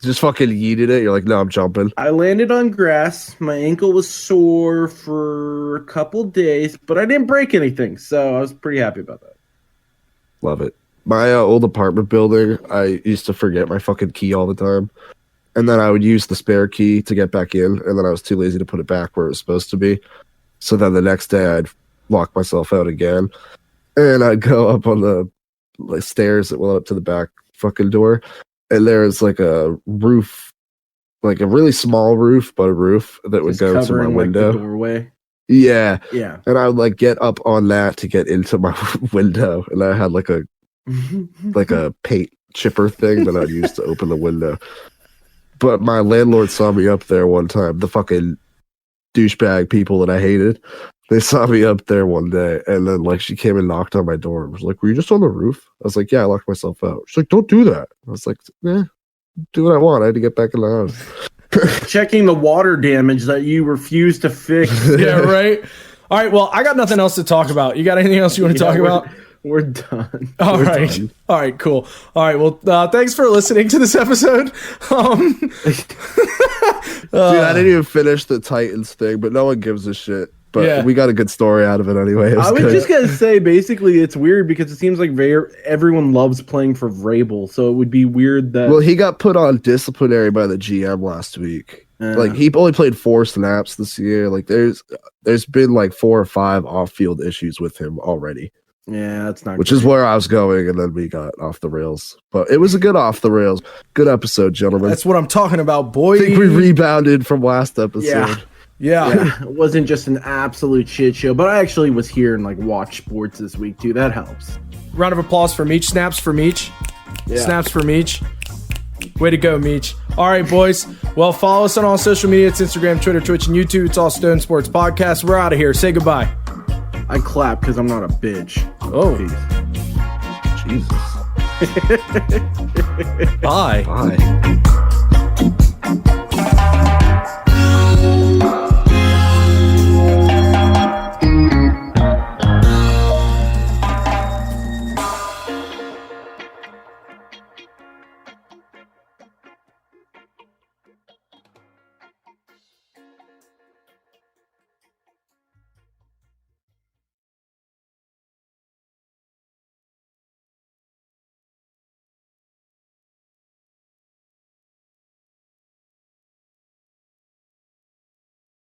Just fucking yeeted it. You're like, no, I'm jumping. I landed on grass. My ankle was sore for a couple days, but I didn't break anything. So I was pretty happy about that. Love it. My old apartment building, I used to forget my fucking key all the time. And then I would use the spare key to get back in. And then I was too lazy to put it back where it was supposed to be. So then the next day I'd lock myself out again. And I'd go up on the stairs that went up to the back fucking door. And there's like a roof, like a really small roof, but a roof that would go to my window. Like the doorway. Yeah. Yeah. And I would like get up on that to get into my window. And I had like a paint chipper thing that I'd use to open the window. But my landlord saw me up there one time. The fucking douchebag people that I hated. They saw me up there one day, and then like she came and knocked on my door and was like, "Were you just on the roof?" I was like, "Yeah, I locked myself out." She's like, "Don't do that." I was like, do what I want. I had to get back in the house. Checking the water damage that you refused to fix. Yeah, right. All right. Well, I got nothing else to talk about. You got anything else you want to talk about? We're done. All right, cool. All right, well, thanks for listening to this episode. Dude, I didn't even finish the Titans thing, but no one gives a shit. But we got a good story out of it anyway. I was just going to say, basically, it's weird because it seems like everyone loves playing for Vrabel, so it would be weird that... Well, he got put on disciplinary by the GM last week. Like, he only played 4 snaps this year. Like, there's been, like, 4 or 5 off-field issues with him already. Yeah, that's not Which is where I was going, and then we got off the rails. But it was a good off the rails. Good episode, gentlemen. That's what I'm talking about, boy. I think we rebounded from last episode. Yeah. It wasn't just an absolute shit show, but I actually was here and like watched sports this week too. That helps. Round of applause for Meech. Snaps for Meech. Yeah. Snaps for Meech. Way to go, Meech. All right, boys. Well, follow us on all social media. It's Instagram, Twitter, Twitch, and YouTube. It's all Stone Sports Podcast. We're out of here. Say goodbye. I clap because I'm not a bitch. Oh. Peace. Jesus. Bye. Bye.